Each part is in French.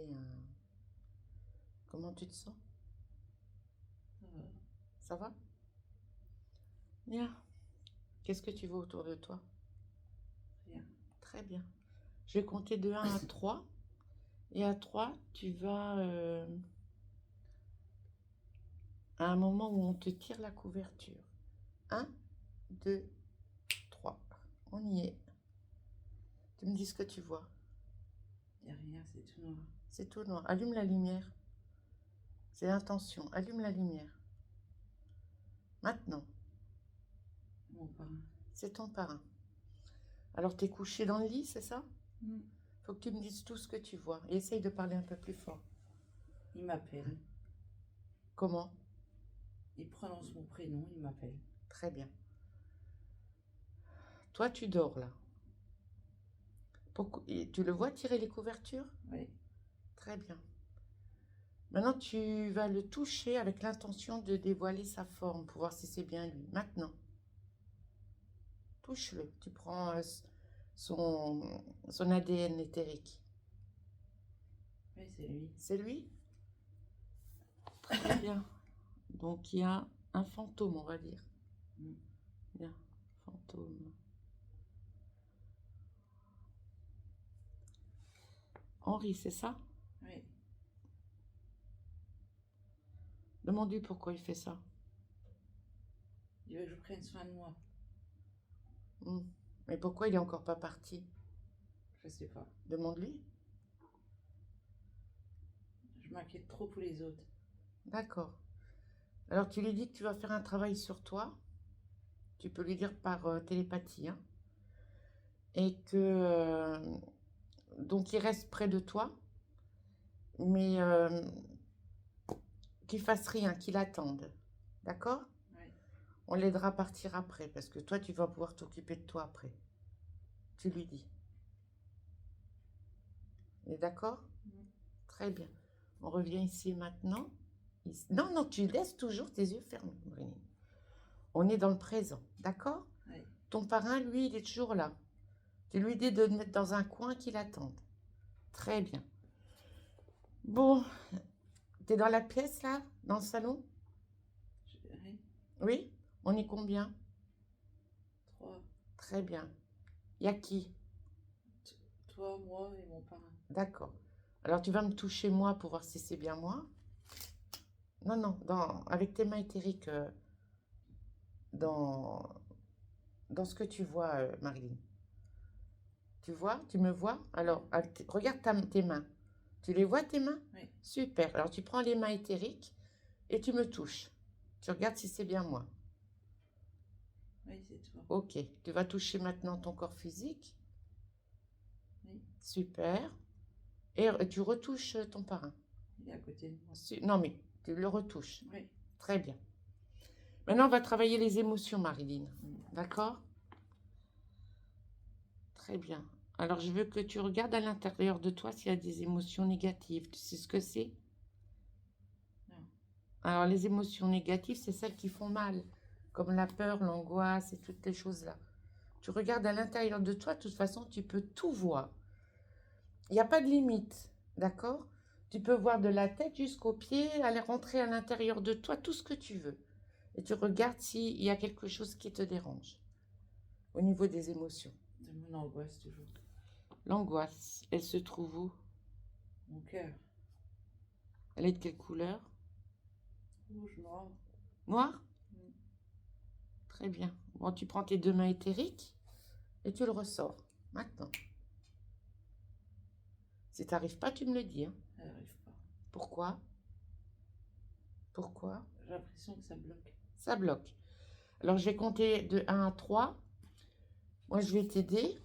travailler. Comment tu te sens? Ça va. Ça va? Bien. Qu'est-ce que tu veux autour de toi? Rien. Très bien. Je vais compter de 1 à 3. Et à 3, tu vas à un moment où on te tire la couverture. 1, 2, 3. On y est. Tu me dis ce que tu vois. Y a rien, c'est tout noir. C'est tout noir. Allume la lumière. C'est l'intention. Allume la lumière. Maintenant, Mon parrain. c'est ton parrain. Alors, tu es couché dans le lit, c'est ça? Mm. Faut que tu me dises tout ce que tu vois. Et essaye de parler un peu plus fort. Il m'appelle. Comment? Il prononce mon prénom, il m'appelle. Très bien. Toi, tu dors là. Et tu le vois tirer les couvertures? Oui. Très bien. Maintenant, tu vas le toucher avec l'intention de dévoiler sa forme pour voir si c'est bien lui. Maintenant, touche-le. Tu prends son ADN éthérique. Oui, c'est lui. C'est lui? Très bien. Donc, il y a un fantôme, on va dire. Mm. Bien, fantôme. Henri, c'est ça? Oui. Demande-lui pourquoi il fait ça. Il veut que je prenne soin de moi. Mais pourquoi il est encore pas parti? Je sais pas. Demande-lui. Je m'inquiète trop pour les autres. D'accord. Alors, tu lui dis que tu vas faire un travail sur toi. Tu peux lui dire par télépathie, hein. Et que donc il reste près de toi, mais qu'il fasse rien, qu'il attende. D'accord? Oui. On l'aidera à partir après, parce que toi, tu vas pouvoir t'occuper de toi après. Tu lui dis. Et d'accord? Mm. Très bien. On revient ici maintenant. Non, non, tu laisses toujours tes yeux fermés, Maureen. On est dans le présent, d'accord? Oui. Ton parrain, lui, il est toujours là. Tu lui dis de te mettre dans un coin qu'il attende. Très bien. Bon, t'es dans la pièce là? Dans le salon? Oui. Oui? On est combien? 3. Très bien. Il y a qui? Toi, moi et mon parrain. D'accord. Alors tu vas me toucher moi pour voir si c'est bien moi. Non, non, avec tes mains éthériques dans, dans ce que tu vois, Marilyn. Tu vois? Tu me vois? Alors, regarde tes mains. Tu les vois, tes mains? Oui. Super. Alors tu prends les mains éthériques et tu me touches. Tu regardes si c'est bien moi. Oui, c'est toi. Ok. Tu vas toucher maintenant ton corps physique. Oui. Super. Et tu retouches ton parrain. Il est à côté de moi. Non, mais tu le retouches. Oui. Très bien. Maintenant, on va travailler les émotions, Marilyn. D'accord? Très bien. Alors, je veux que tu regardes à l'intérieur de toi s'il y a des émotions négatives. Tu sais ce que c'est? Non. Alors, les émotions négatives, c'est celles qui font mal, comme la peur, l'angoisse et toutes les choses-là. Tu regardes à l'intérieur de toi, de toute façon, tu peux tout voir. Il n'y a pas de limite, d'accord? Tu peux voir de la tête jusqu'aux pieds, aller rentrer à l'intérieur de toi, tout ce que tu veux. Et tu regardes s'il y a quelque chose qui te dérange au niveau des émotions. De mon angoisse, toujours. L'angoisse, elle se trouve où? Mon cœur. Elle est de quelle couleur? Rouge, noir. Noir? Mm. Très bien. Bon, tu prends tes deux mains éthériques et tu le ressors. Maintenant. Si tu n'arrives pas, tu me le dis, hein. Elle n'arrive pas. Pourquoi? Pourquoi? J'ai l'impression que ça bloque. Ça bloque. Alors, je vais compter de 1 à 3. Moi, je vais t'aider.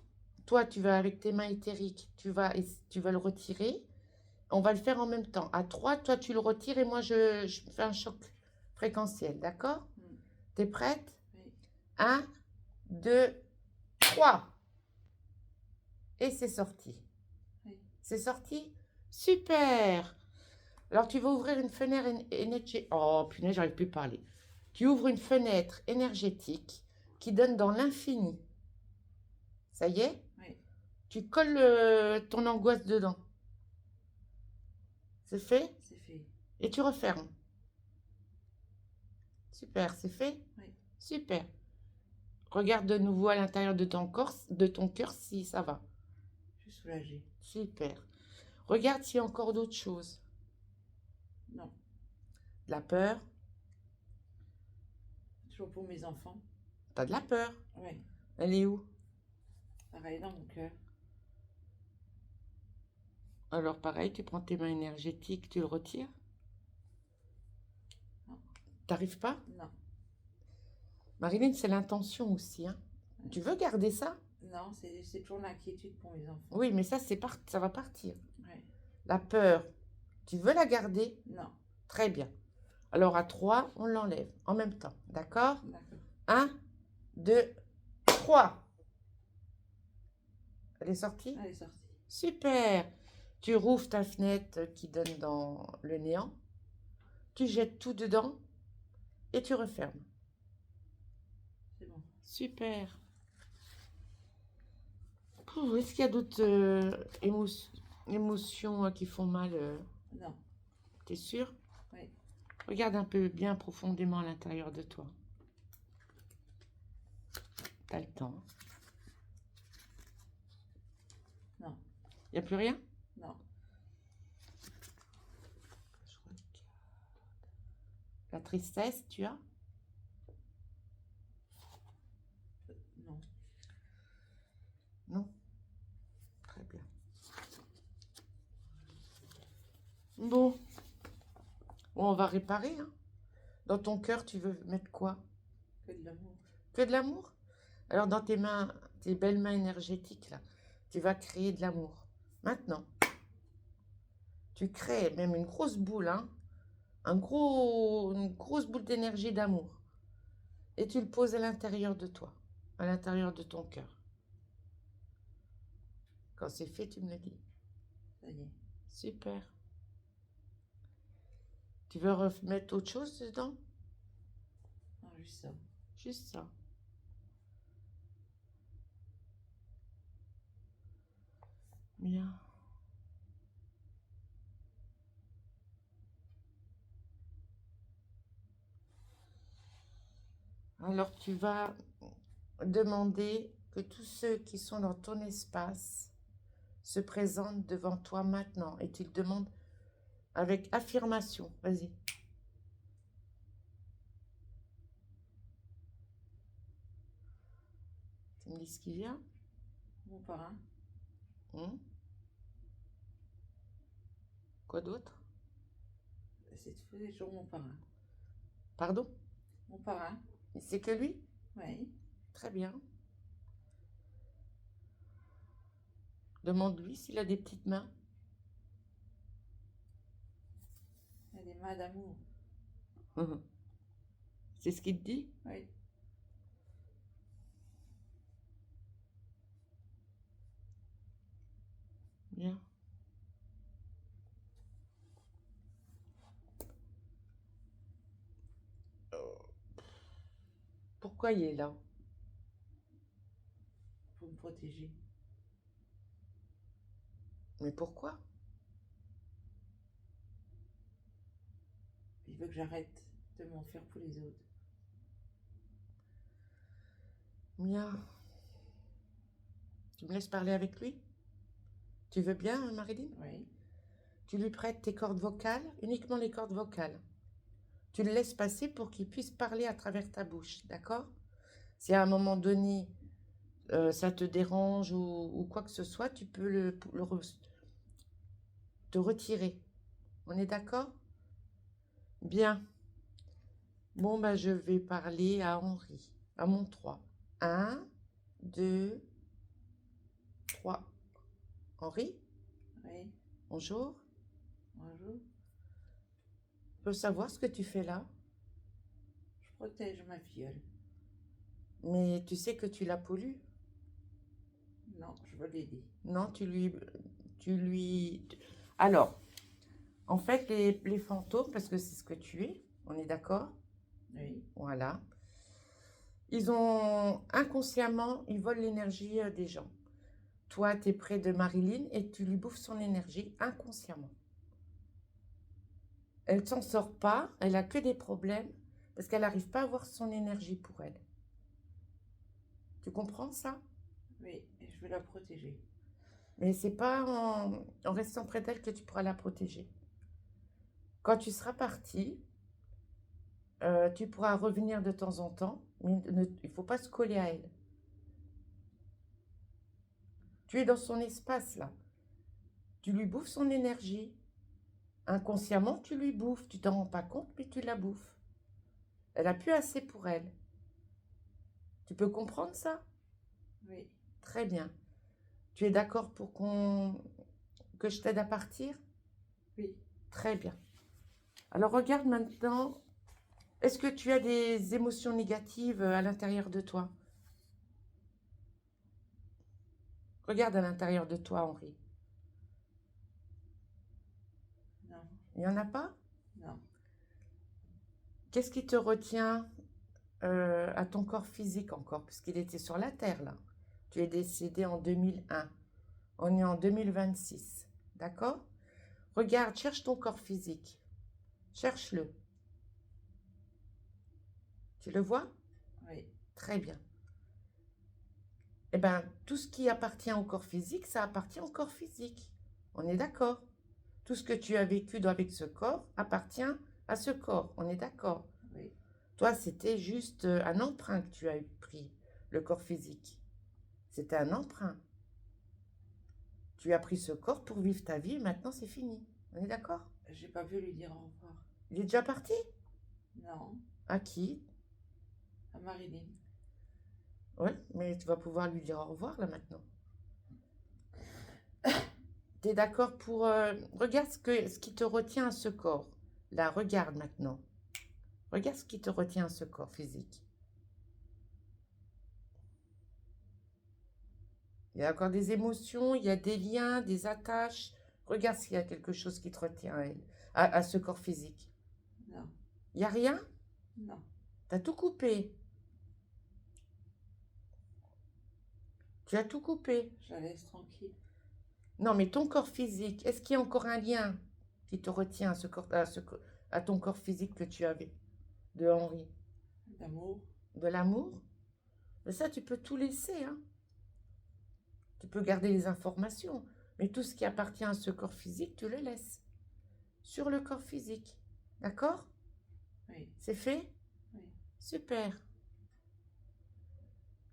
Toi, tu vas avec tes mains éthériques, tu vas le retirer. On va le faire en même temps. À 3, toi, tu le retires et moi, je fais un choc fréquentiel. D'accord? Mm. T'es prête? Oui. 1, 2, 3. Et c'est sorti. Oui. C'est sorti? Super! Alors, tu vas ouvrir une fenêtre énergétique. Oh, punaise, j'arrive plus à parler. Tu ouvres une fenêtre énergétique qui donne dans l'infini. Ça y est? Oui. Tu colles ton angoisse dedans. C'est fait? C'est fait. Et tu refermes. Super, c'est fait? Oui. Super. Regarde de nouveau à l'intérieur de ton cœur si ça va. Je suis soulagée. Super. Regarde s'il y a encore d'autres choses. Non. De la peur. Toujours pour mes enfants. T'as de la peur. Oui. Elle est où? Pareil dans mon cœur. Alors pareil, tu prends tes mains énergétiques, tu le retires. Non. T'arrives pas? Non. Marilyn, c'est l'intention aussi, hein. Tu veux garder ça? Non, c'est toujours l'inquiétude pour mes enfants. Oui, mais ça, ça va partir. Oui. La peur, tu veux la garder? Non. Très bien. Alors à 3, on l'enlève en même temps. D'accord? D'accord. 1, 2, 3. Elle est sortie? Elle est sortie. Super. Tu rouvres ta fenêtre qui donne dans le néant. Tu jettes tout dedans et tu refermes. C'est bon. Super. Est-ce qu'il y a d'autres émotions qui font mal? Non. T'es sûr? Oui. Regarde un peu bien profondément à l'intérieur de toi. T'as le temps. Non. Il n'y a plus rien? Non. Je regarde. La tristesse, tu as? Non. Non? Très bien. Bon. Bon, on va réparer, hein. Dans ton cœur, tu veux mettre quoi? Que de l'amour. Que de l'amour? Alors, dans tes mains, tes belles mains énergétiques, là, tu vas créer de l'amour. Maintenant, tu crées même une grosse boule, hein, une grosse boule d'énergie d'amour. Et tu le poses à l'intérieur de toi, à l'intérieur de ton cœur. Quand c'est fait, tu me le dis. Ça y est. Super. Tu veux remettre autre chose dedans? Non, juste ça. Juste ça. Bien. Alors tu vas demander que tous ceux qui sont dans ton espace se présentent devant toi maintenant. Et tu le demandes avec affirmation. Vas-y. Tu me dis ce qui vient? Mon parrain. Hum? Quoi d'autre? C'est toujours mon parrain. Pardon? Mon parrain. C'est que lui? Oui. Très bien. Demande-lui s'il a des petites mains. Il y a des mains d'amour. C'est ce qu'il te dit? Oui. Bien. Pourquoi il est là? Pour me protéger. Mais pourquoi? Il veut que j'arrête de m'en faire pour les autres. Bien. Tu me laisses parler avec lui? Tu veux bien, Marilyn? Oui. Tu lui prêtes tes cordes vocales, uniquement les cordes vocales. Tu le laisses passer pour qu'il puisse parler à travers ta bouche, d'accord? Si à un moment donné, ça te dérange ou quoi que ce soit, tu peux te retirer. On est d'accord? Bien. Bon, bah, je vais parler à Henri, à mon 3. 1, 2, 3. Henri, Oui. bonjour. Bonjour. Je peux savoir ce que tu fais là? Je protège ma filleule. Mais tu sais que tu la pollues? Non, je veux l'aider. Non, Alors, en fait, les fantômes, parce que c'est ce que tu es, on est d'accord? Oui. Voilà. Ils ont inconsciemment, ils volent l'énergie des gens. Toi, tu es près de Marilyn et tu lui bouffes son énergie inconsciemment. Elle s'en sort pas, elle a que des problèmes parce qu'elle n'arrive pas à avoir son énergie pour elle. Tu comprends ça? Oui, et je veux la protéger. Mais c'est pas en restant près d'elle que tu pourras la protéger. Quand tu seras parti, tu pourras revenir de temps en temps, mais il ne faut pas se coller à elle. Tu es dans son espace là. Tu lui bouffes son énergie. Inconsciemment, tu lui bouffes. Tu t'en rends pas compte, mais tu la bouffes. Elle a plus assez pour elle. Tu peux comprendre ça? Oui, Très bien. Tu es d'accord pour que je t'aide à partir? oui. Très bien. Alors regarde maintenant, est-ce que tu as des émotions négatives à l'intérieur de toi? Regarde à l'intérieur de toi, Henri. Non, Il n'y en a pas? non. Qu'est-ce qui te retient à ton corps physique encore? Puisqu'il était sur la Terre, là. Tu es décédé en 2001. On est en 2026. D'accord? Regarde, cherche ton corps physique. Cherche-le. Tu le vois? Oui, Très bien. Eh bien, tout ce qui appartient au corps physique, ça appartient au corps physique. On est d'accord? Tout ce que tu as vécu avec ce corps appartient à ce corps. On est d'accord? oui, Toi, c'était juste un emprunt que tu as pris, le corps physique. C'était un emprunt. Tu as pris ce corps pour vivre ta vie et maintenant c'est fini. On est d'accord? j'ai pas pu lui dire au revoir. Il est déjà parti? Non, À qui? à Marilyn. Ouais, mais tu vas pouvoir lui dire au revoir là maintenant. Tu es d'accord pour... regarde ce qui te retient à ce corps. Là, regarde maintenant. Regarde ce qui te retient à ce corps physique. Il y a encore des émotions, il y a des liens, des attaches. Regarde s'il y a quelque chose qui te retient à, elle, à ce corps physique. Non, Il n'y a rien? non. Tu as tout coupé. Tu as tout coupé. Je la laisse tranquille. Non, mais ton corps physique, est-ce qu'il y a encore un lien qui te retient à, à ton corps physique que tu avais de Henri? D'amour. De l'amour? Mais ça, tu peux tout laisser, hein. Tu peux garder les informations, mais tout ce qui appartient à ce corps physique, tu le laisses. Sur le corps physique. D'accord? Oui, C'est fait? oui, Super.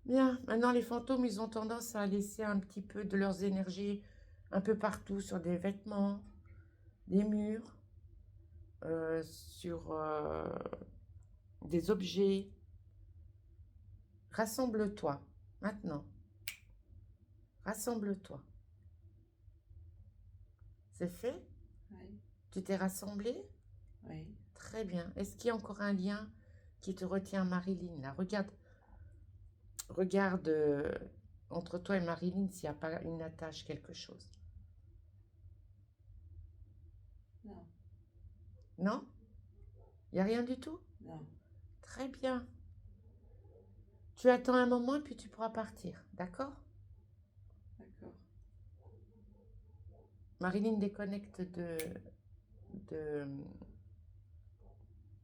Bien, maintenant les fantômes, ils ont tendance à laisser un petit peu de leurs énergies un peu partout, sur des vêtements, des murs, sur des objets. Rassemble-toi, maintenant. Rassemble-toi. C'est fait? oui, Tu t'es rassemblé? oui. Très bien. Est-ce qu'il y a encore un lien qui te retient à Marilyn là? Regarde, regarde entre toi et Marilyn s'il n'y a pas une attache, quelque chose. Non, Non? Il n'y a rien du tout? non. Très bien. Tu attends un moment et puis tu pourras partir, d'accord? D'accord. Marilyn déconnecte de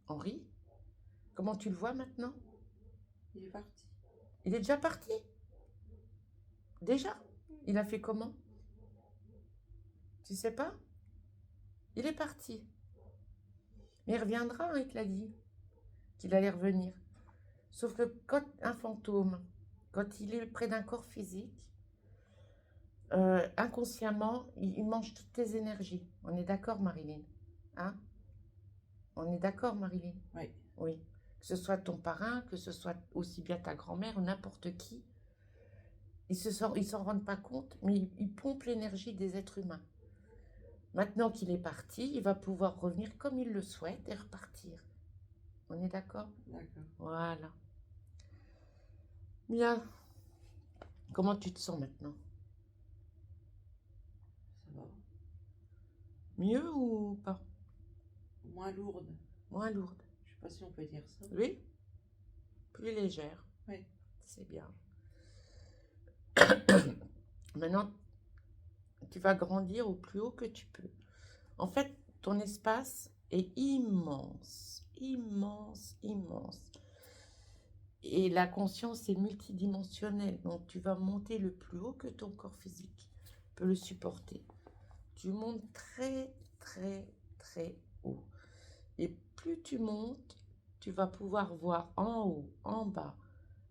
Henri. Comment tu le vois maintenant? Il est parti. Il est déjà parti? Déjà? Il a fait comment? Tu sais pas? Il est parti. Mais il reviendra, hein, il te l'a dit, qu'il allait revenir. Sauf que quand un fantôme, quand il est près d'un corps physique, inconsciemment, il mange toutes tes énergies. On est d'accord, Marilyn? Hein? On est d'accord, Marilyn? Oui, Oui. Que ce soit ton parrain, que ce soit aussi bien ta grand-mère ou n'importe qui, ils s'en rendent pas compte, mais ils pompent l'énergie des êtres humains. Maintenant qu'il est parti, il va pouvoir revenir comme il le souhaite et repartir. On est d'accord? d'accord. Voilà. Bien. Comment tu te sens maintenant? Ça va. Mieux ou pas? Moins lourde. Moins lourde? Je sais pas si on peut dire ça. Oui? Plus légère. Oui, C'est bien. Maintenant, tu vas grandir au plus haut que tu peux. En fait, ton espace, est immense, immense, immense. Et la conscience est multidimensionnelle, donc tu vas monter le plus haut que ton corps physique peut le supporter. Tu montes très, très, très haut. Et plus tu montes, tu vas pouvoir voir en haut, en bas,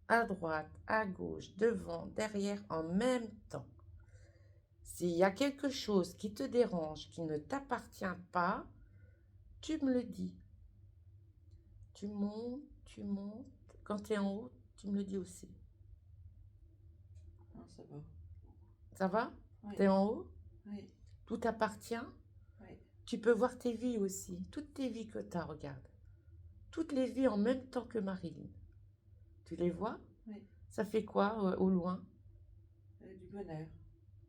à droite, à gauche, devant, derrière, en même temps. S'il y a quelque chose qui te dérange, qui ne t'appartient pas, tu me le dis. Tu montes, tu montes. Quand tu es en haut, tu me le dis aussi. Non, ça va. Ça va? Oui. Tu es en haut? Oui. Tout t'appartient? Oui. Tu peux voir tes vies aussi. Toutes tes vies que tu as, regarde. Toutes les vies en même temps que Marilyn. Tu les vois? Oui. Ça fait quoi au loin? Du bonheur.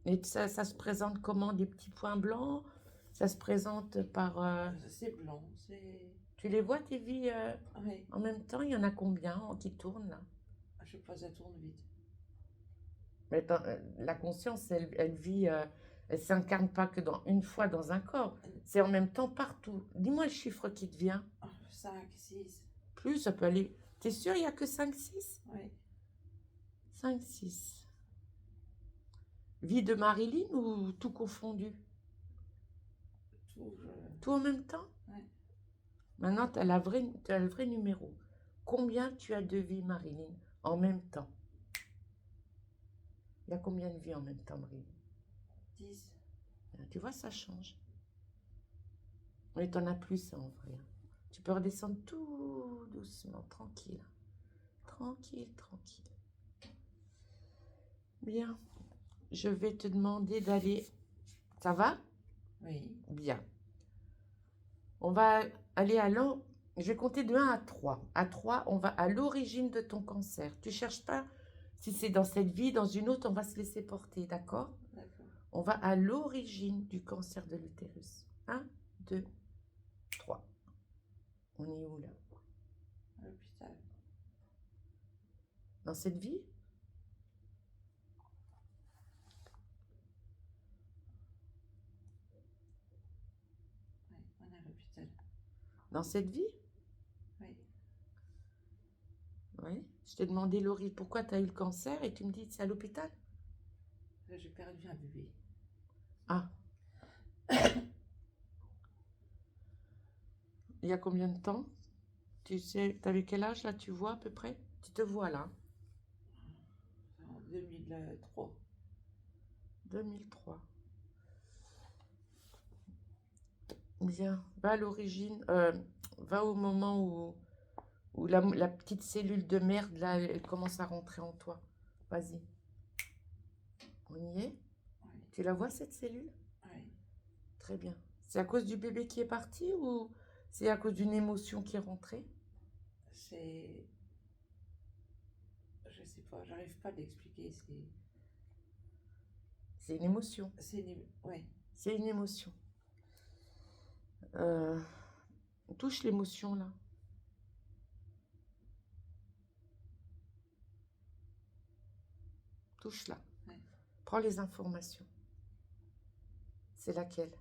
Et ça se présente comment? Des petits points blancs? Ça se présente par... C'est blanc, c'est... Tu les vois, tes vies Oui. en même temps? Il y en a combien qui tournent là? Je sais pas, ça tourne vite. Mais la conscience, elle vit, elle s'incarne pas que une fois dans un corps. C'est en même temps partout. Dis-moi le chiffre qui te vient. 5, 6. Plus, ça peut aller. T'es sûr, il n'y a que 5, 6? Oui. 5, 6. Vie de Marilyn ou tout confondu? Tout. Tout en même temps? Ouais. Maintenant, tu as le vrai numéro. Combien tu as de vies, Marilyn, en même temps? Il y a combien de vies en même temps, Marilyn? 10. Tu vois, ça change. Mais tu en as plus, en vrai. Tu peux redescendre tout doucement, tranquille. Tranquille, tranquille. Bien. Je vais te demander d'aller... Ça va? Oui. Bien. On va aller à l'an... Je vais compter de 1 à 3. À 3, on va à l'origine de ton cancer. Tu cherches pas si c'est dans cette vie, dans une autre, on va se laisser porter, d'accord? D'accord. On va à l'origine du cancer de l'utérus. 1, 2, 3. On est où là? À l'hôpital. Dans cette vie? Oui, on est à l'hôpital. Dans cette vie? Oui. Oui. Je t'ai demandé, Laurie, pourquoi tu as eu le cancer et tu me dis c'est à l'hôpital? J'ai perdu un bébé. Ah. Il y a combien de temps? Tu sais, tu avais quel âge là, tu vois à peu près? Tu te vois là? En 2003. 2003. Bien. Va à l'origine, va au moment où la petite cellule de merde là, elle commence à rentrer en toi. Vas-y. On y est? Oui. Tu la vois cette cellule? Oui. Très bien. C'est à cause du bébé qui est parti ou c'est à cause d'une émotion qui est rentrée? C'est... Je sais pas, j'arrive pas à l'expliquer. C'est une émotion. Ouais. C'est une émotion. Touche l'émotion là. Touche-la. Ouais. Prends les informations. C'est laquelle?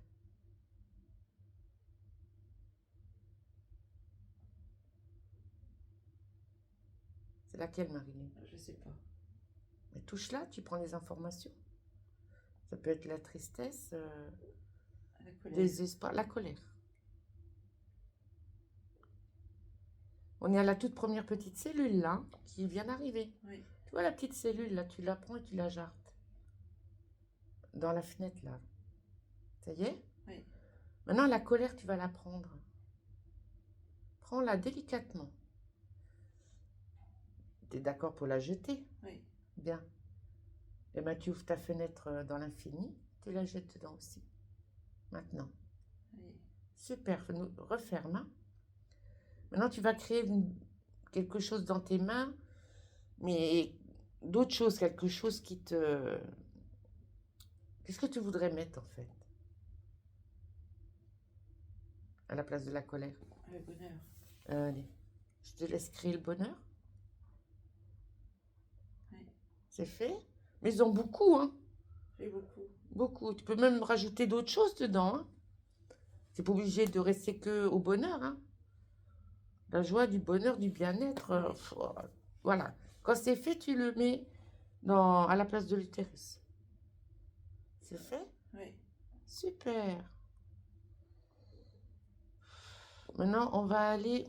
C'est laquelle, Marilyn? Je sais pas. Mais touche-la, tu prends les informations. Ça peut être la tristesse, La colère. désespoir, la colère. On est à la toute première petite cellule là, qui vient d'arriver. Oui. Tu vois la petite cellule là, tu la prends et tu la jartes. Dans la fenêtre là. Ça y est? Oui. Maintenant, la colère, tu vas la prendre. Prends-la délicatement. Tu es d'accord pour la jeter? Oui. Bien. Et bien, tu ouvres ta fenêtre dans l'infini, tu la jettes dedans aussi. Maintenant. Oui. Super, referme. Hein. Maintenant, tu vas créer quelque chose dans tes mains, mais d'autres choses, quelque chose qui te... Qu'est-ce que tu voudrais mettre en fait? À la place de la colère. Le bonheur. Allez, je te laisse créer le bonheur. Oui. C'est fait. Mais ils ont beaucoup, hein. J'ai beaucoup. Beaucoup. Tu peux même rajouter d'autres choses dedans, hein. C'est pas obligé de rester que au bonheur, hein. La joie, du bonheur, du bien-être. Voilà. Quand c'est fait, tu le mets à la place de l'utérus. C'est fait? Oui. Super. Maintenant, on va aller.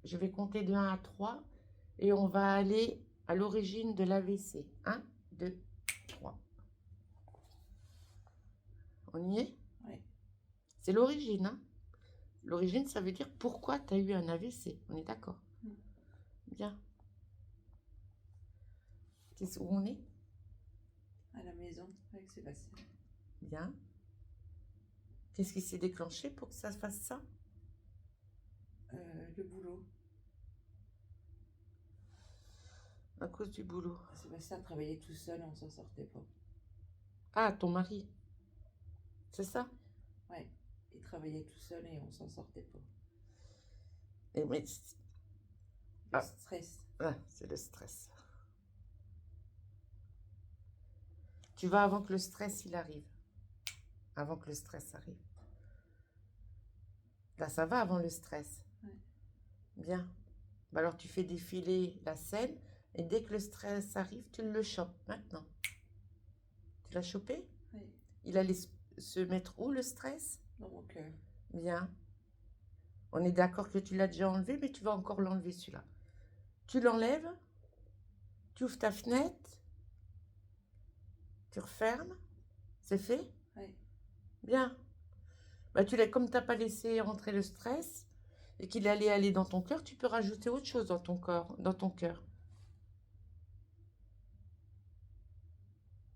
Je vais compter de 1 à 3 et on va aller à l'origine de l'AVC. 1, 2, 3. On y est? Oui. C'est l'origine, hein? L'origine, ça veut dire pourquoi tu as eu un AVC. On est d'accord? Bien. Qu'est-ce où on est? À la maison avec Sébastien. Bien. Qu'est-ce qui s'est déclenché pour que ça se fasse ça? Le boulot. À cause du boulot. Sébastien travaillait tout seul et on s'en sortait pas. Ah, ton mari. C'est ça? Ouais. Il travaillait tout seul et on s'en sortait pas. Et mais... Le stress. Ah, c'est le stress. Tu vas avant que le stress il arrive. Avant que le stress arrive. Là, ça va avant le stress. Ouais. Bien. Bah alors, tu fais défiler la scène et dès que le stress arrive, tu le chopes maintenant. Tu l'as chopé? Oui. Il allait se mettre où le stress? Dans mon cœur. Bien. On est d'accord que tu l'as déjà enlevé, mais tu vas encore l'enlever celui-là. Tu l'enlèves, tu ouvres ta fenêtre, tu refermes, c'est fait? Oui. Bien. Bah, comme tu n'as pas laissé rentrer le stress et qu'il allait aller dans ton cœur, tu peux rajouter autre chose dans ton corps, dans ton cœur.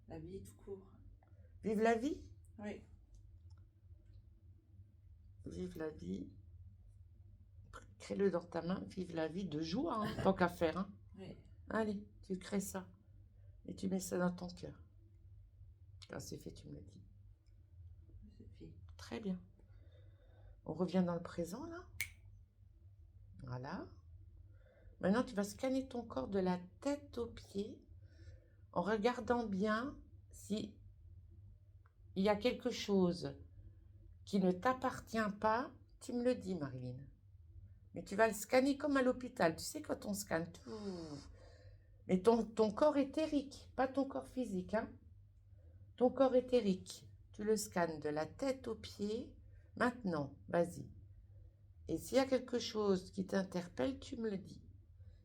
La vie tout court. Vive la vie? Oui. Vive la vie. Crée-le dans ta main. Vive la vie de joie, hein, tant qu'à faire. Hein. Oui. Allez, tu crées ça. Et tu mets ça dans ton cœur. Quand c'est fait, tu me le dis. C'est fait. Très bien. On revient dans le présent, là. Voilà. Maintenant, tu vas scanner ton corps de la tête aux pieds en regardant bien si il y a quelque chose qui ne t'appartient pas. Tu me le dis, Marilyn. Mais tu vas le scanner comme à l'hôpital. Tu sais, quand on scanne tout. Mais ton corps éthérique, pas ton corps physique. Hein. Ton corps éthérique, tu le scannes de la tête aux pieds. Maintenant, vas-y. Et s'il y a quelque chose qui t'interpelle, tu me le dis.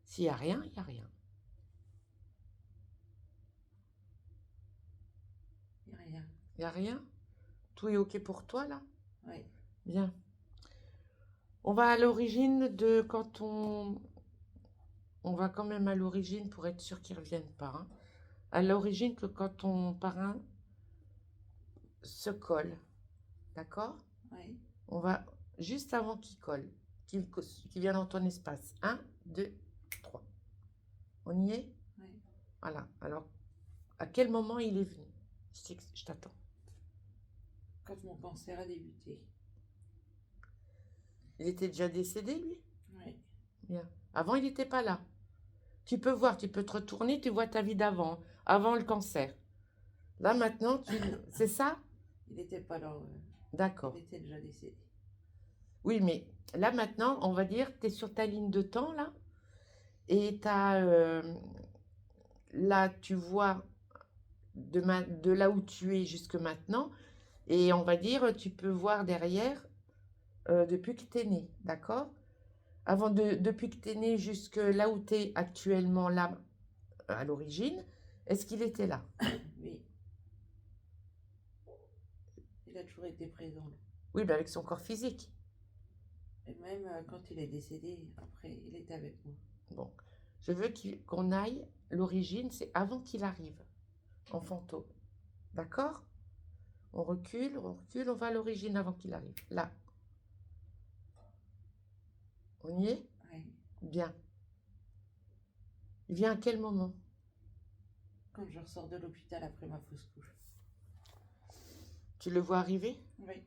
S'il n'y a rien, il n'y a rien. Il n'y a rien. Il n'y a rien? Tout est OK pour toi, là? Oui. Bien. On va à l'origine de quand on va quand même à l'origine pour être sûr qu'ils ne reviennent pas. Hein. À l'origine que quand ton parrain se colle. D'accord? Oui. On va juste avant qu'il colle, qu'il vienne dans ton espace. 1, 2, 3. On y est? Oui. Voilà. Alors, à quel moment il est venu? Je t'attends. Quand mon cancer a débuté. Il était déjà décédé, lui? Oui. Bien. Avant, il n'était pas là. Tu peux voir, tu peux te retourner, tu vois ta vie d'avant, avant le cancer. Là, maintenant, c'est ça? Il n'était pas là. D'accord. Il était déjà décédé. Oui, mais là, maintenant, on va dire, tu es sur ta ligne de temps, là, et là, tu vois de là où tu es jusque maintenant, et on va dire, tu peux voir derrière depuis que tu es né, d'accord? Depuis que tu es né jusque là où tu es actuellement, là, à l'origine, est-ce qu'il était là? Oui. Il a toujours été présent. Oui, mais avec son corps physique. Et même quand il est décédé, après, il était avec moi. Bon, je veux qu'on aille, l'origine, c'est avant qu'il arrive, en fantôme. D'accord? On recule, on va à l'origine avant qu'il arrive. Là. On y est? Oui. Bien. Il vient à quel moment? Quand je ressors de l'hôpital après ma fausse couche. Tu le vois arriver? Oui.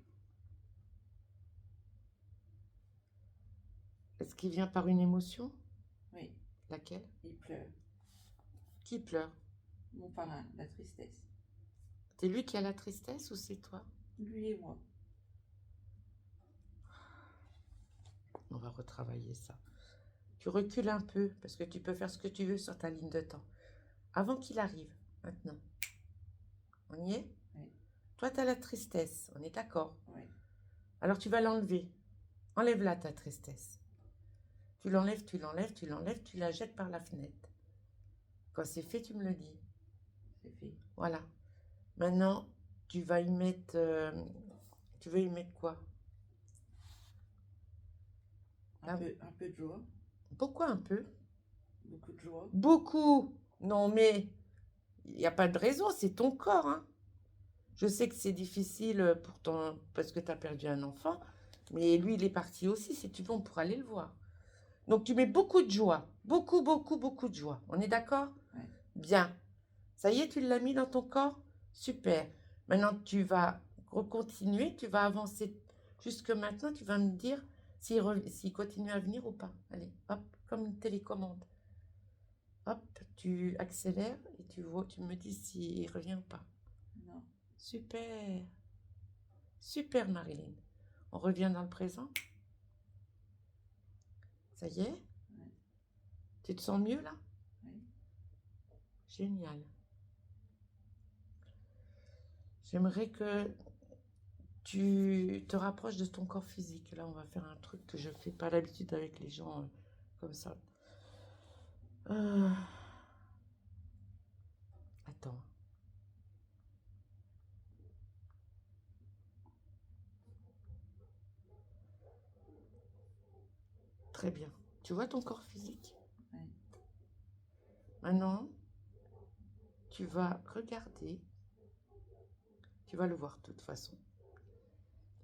Est-ce qu'il vient par une émotion? Oui. Laquelle? Il pleure. Qui pleure? Mon parrain, la tristesse. C'est lui qui a la tristesse ou c'est toi? Lui et moi. On va retravailler ça. Tu recules un peu parce que tu peux faire ce que tu veux sur ta ligne de temps. Avant qu'il arrive, maintenant. On y est? Oui. Toi, tu as la tristesse, on est d'accord? Oui. Alors tu vas l'enlever. Enlève-la ta tristesse. Tu l'enlèves, tu l'enlèves, tu l'enlèves, tu la jettes par la fenêtre. Quand c'est fait, tu me le dis. C'est fait. Voilà. Maintenant, tu vas y mettre... tu veux y mettre quoi? Un peu de joie. Pourquoi un peu? Beaucoup de joie. Beaucoup. Non, mais il n'y a pas de raison, c'est ton corps. Hein. Je sais que c'est difficile pour parce que tu as perdu un enfant, mais lui, il est parti aussi. Si tu veux, on pourra aller le voir. Donc, tu mets beaucoup de joie. Beaucoup, beaucoup, beaucoup de joie. On est d'accord? Oui. Bien. Ça y est, tu l'as mis dans ton corps? Super. Maintenant, tu vas continuer, tu vas avancer jusque maintenant. Tu vas me dire s'il continue à venir ou pas. Allez, hop, comme une télécommande. Hop, tu accélères et tu me dis s'il revient ou pas. Non. Super. Super, Marilyn. On revient dans le présent. Ça y est? Oui. Tu te sens mieux là? Oui. Génial. J'aimerais que tu te rapproches de ton corps physique. Là, on va faire un truc que je ne fais pas d'habitude avec les gens comme ça. Attends. Très bien. Tu vois ton corps physique? Oui. Maintenant, tu vas regarder. Tu vas le voir de toute façon.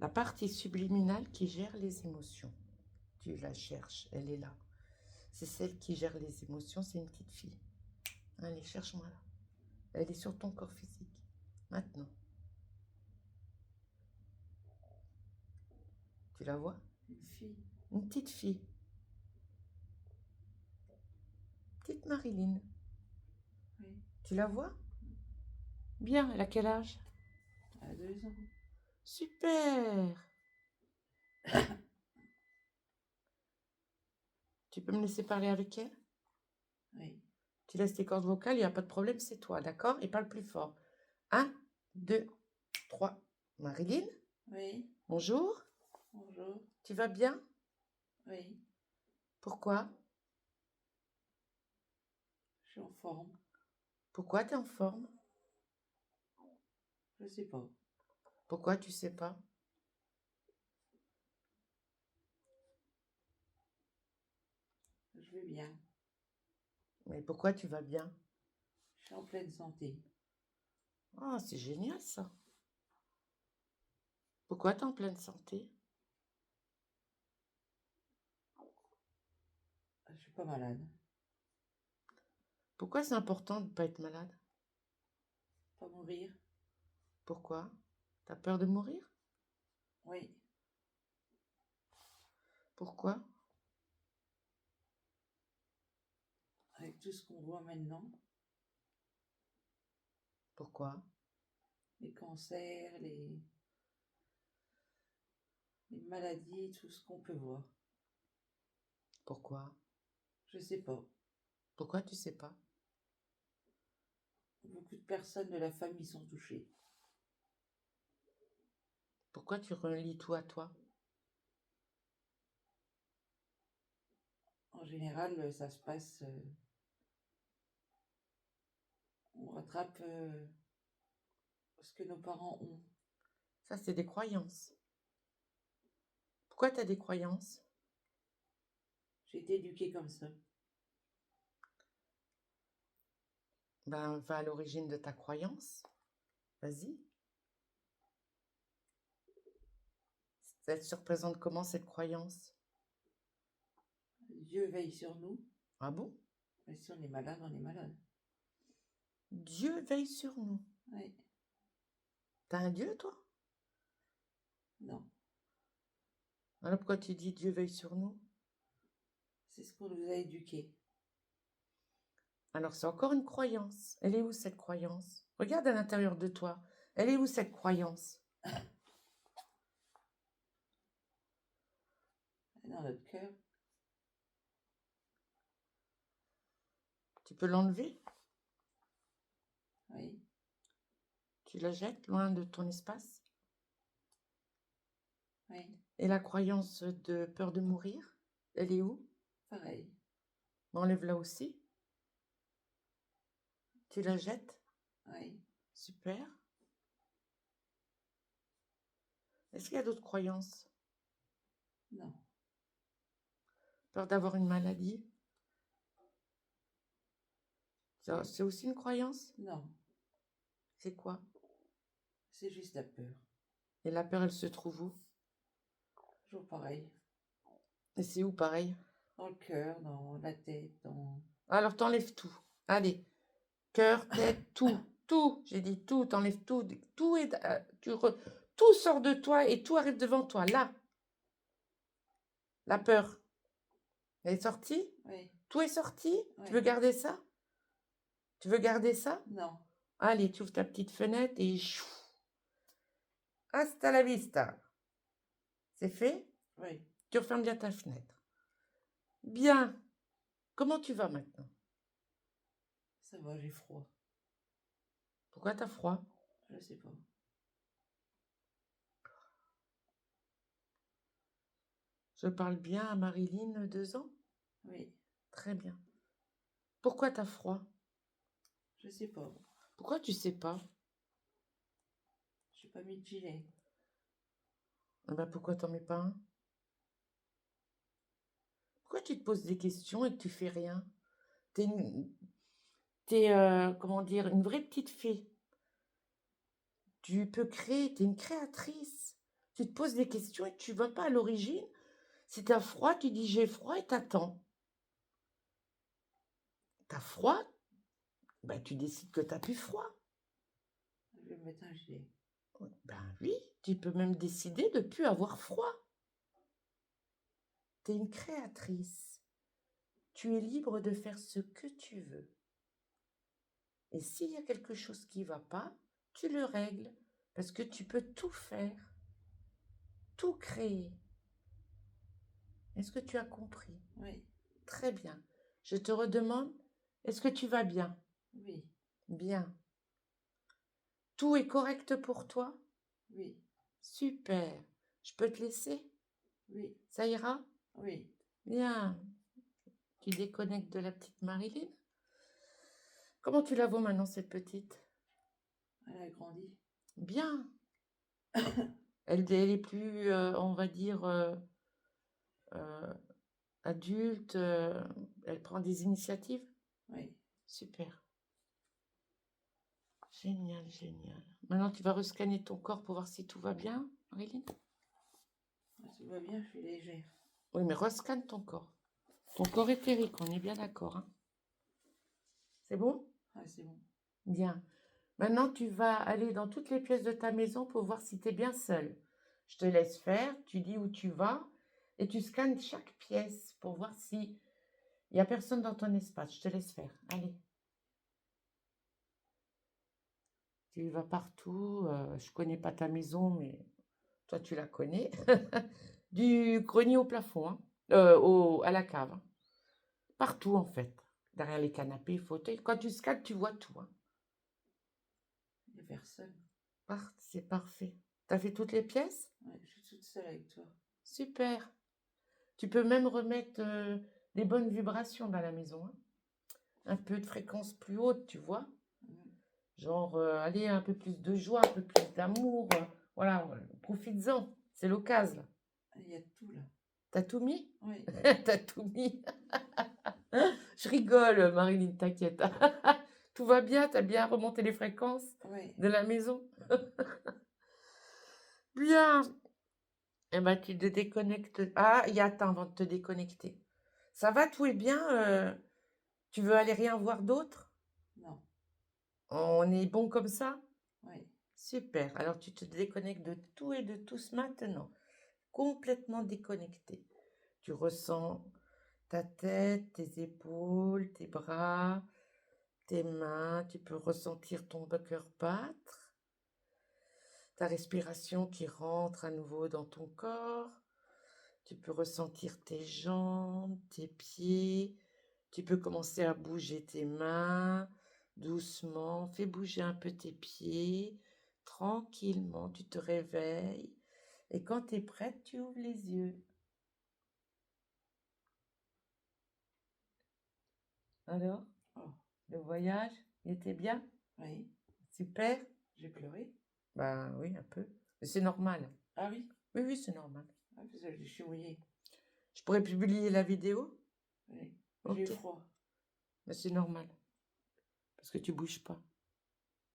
La partie subliminale qui gère les émotions. Tu la cherches, elle est là. C'est celle qui gère les émotions, c'est une petite fille. Allez, cherche-moi là. Elle est sur ton corps physique. Maintenant. Tu la vois? Une fille. Une petite fille. Petite Marilyn. Oui. Tu la vois? Bien, elle a quel âge? Elle a 2 ans. Super! Tu peux me laisser parler avec elle? Oui. Tu laisses tes cordes vocales, il n'y a pas de problème, c'est toi, d'accord? Et parle plus fort. 1, 2, 3. Marilyn? Oui. Bonjour. Bonjour. Tu vas bien? Oui. Pourquoi? Je suis en forme. Pourquoi tu es en forme? Je sais pas. Pourquoi tu sais pas? Je vais bien. Mais pourquoi tu vas bien? Je suis en pleine santé. Ah, c'est génial ça. Pourquoi tu es en pleine santé? Je suis pas malade. Pourquoi c'est important de ne pas être malade? Pas mourir. Pourquoi? T'as peur de mourir? Oui. Pourquoi? Avec tout ce qu'on voit maintenant, Pourquoi? les cancers, les maladies, tout ce qu'on peut voir. Pourquoi? Je sais pas. Pourquoi tu sais pas? Beaucoup de personnes de la famille sont touchées. Pourquoi tu relis tout à toi? En général, ça se passe... on rattrape ce que nos parents ont. Ça, c'est des croyances. Pourquoi tu as des croyances? J'ai été éduquée comme ça. Ben, va à l'origine de ta croyance. Vas-y. Ça se représente comment cette croyance? Dieu veille sur nous. Ah bon? Mais si on est malade, on est malade. Dieu veille sur nous. Oui. T'as un Dieu, toi? Non. Alors pourquoi tu dis Dieu veille sur nous? C'est ce qu'on nous a éduqués. Alors c'est encore une croyance. Elle est où cette croyance? Regarde à l'intérieur de toi. Elle est où cette croyance? dans notre cœur. Tu peux l'enlever? Oui, Tu la jettes loin de ton espace? oui, Et la croyance de peur de mourir, elle est où? pareil. Enlève-la aussi. Tu la jettes? Oui, Super. Est-ce qu'il y a d'autres croyances? non, Peur d'avoir une maladie? C'est aussi une croyance? non, C'est quoi? c'est juste la peur. Et la peur, elle se trouve où? Toujours pareil. Et c'est où pareil? Dans le cœur, dans la tête, dans... Alors t'enlèves tout. Allez. Cœur, tête, tout. Tout. J'ai dit tout. T'enlèves tout. Tout, tout sort de toi et tout arrive devant toi. Là. La peur. Elle est sortie? Oui, Tout est sorti? oui. Tu veux garder ça? Tu veux garder ça? Non, Allez, tu ouvres ta petite fenêtre et chou. Hasta la vista. C'est fait? oui, Tu refermes bien ta fenêtre. Bien. Comment tu vas maintenant? ça va, j'ai froid. Pourquoi t'as froid? Je sais pas. Je parle bien à Marilyn, 2 ans? Oui, Très bien. Pourquoi t'as froid? je sais pas. Pourquoi tu sais pas? J'ai pas mis de gilet. Ah ben pourquoi t'en mets pas un? Pourquoi tu te poses des questions et que tu fais rien? Comment dire, une vraie petite fée. Tu peux créer, t'es une créatrice. Tu te poses des questions et tu vas pas à l'origine. Si t'as froid, tu dis j'ai froid et t'attends. T'as froid, ben tu décides que t'as plus froid. Je vais me mettre un gilet. Ben oui, tu peux même décider de plus avoir froid. T'es une créatrice. Tu es libre de faire ce que tu veux. Et s'il y a quelque chose qui ne va pas, tu le règles. Parce que tu peux tout faire, tout créer. Est-ce que tu as compris? Oui, Très bien. Je te redemande, est-ce que tu vas bien? oui, Bien. Tout est correct pour toi? oui, Super. Je peux te laisser? oui, Ça ira? oui. Bien. Tu déconnectes de la petite Marilyn? Comment tu la vois maintenant, cette petite? Elle a grandi. Bien. Elle est plus, on va dire, euh, adulte. Elle prend des initiatives? Oui, Super. Génial, génial. Maintenant, tu vas rescanner ton corps pour voir si tout va bien, Marilyn? tout va bien, je suis légère. Oui, mais rescanne ton corps. Ton corps éthérique, on est bien d'accord, hein? C'est bon? Ah, c'est bon. Bien. Maintenant, tu vas aller dans toutes les pièces de ta maison pour voir si tu es bien seul. Je te laisse faire, tu dis où tu vas et tu scannes chaque pièce pour voir si il n'y a personne dans ton espace. Je te laisse faire. Allez. Tu vas partout. Je connais pas ta maison, mais toi, tu la connais. Du grenier au plafond, hein. À la cave, hein. Partout, en fait. Derrière les canapés, fauteuils. Quand tu scannes, tu vois tout, hein. Il n'y a personne. C'est parfait. T'as fait toutes les pièces? Ouais, je suis toute seule avec toi. Super. Tu peux même remettre des bonnes vibrations dans la maison, hein. Un peu de fréquence plus haute, tu vois. Mhm. Genre, allez, un peu plus de joie, un peu plus d'amour. Voilà, profites-en. C'est l'occasion. Il y a tout là. T'as tout mis? Oui, T'as tout mis. Je rigole, Marilyn, t'inquiète. Tout va bien? T'as bien remonté les fréquences oui. de la maison? Bien. Eh ben, tu te déconnectes. Ah, il y a attends avant de te déconnecter. Ça va, tout est bien? Tu veux aller rien voir d'autre? Non, On est bon comme ça? oui, Super. Alors, tu te déconnectes de tout et de tous maintenant. Complètement déconnecté. Tu ressens ta tête, tes épaules, tes bras, tes mains. Tu peux ressentir ton cœur battre. Ta respiration qui rentre à nouveau dans ton corps. Tu peux ressentir tes jambes, tes pieds. Tu peux commencer à bouger tes mains doucement. Fais bouger un peu tes pieds. Tranquillement, tu te réveilles. Et quand tu es prête, tu ouvres les yeux. Alors, Oh, le voyage, il était bien? oui. Super? J'ai pleuré. Bah oui, un peu. Mais c'est normal. Ah oui. Oui, oui, c'est normal. Ah, parce que je suis mouillée. Je pourrais publier la vidéo? Oui. Ok. J'ai eu froid. Mais c'est normal. Parce que tu bouges pas.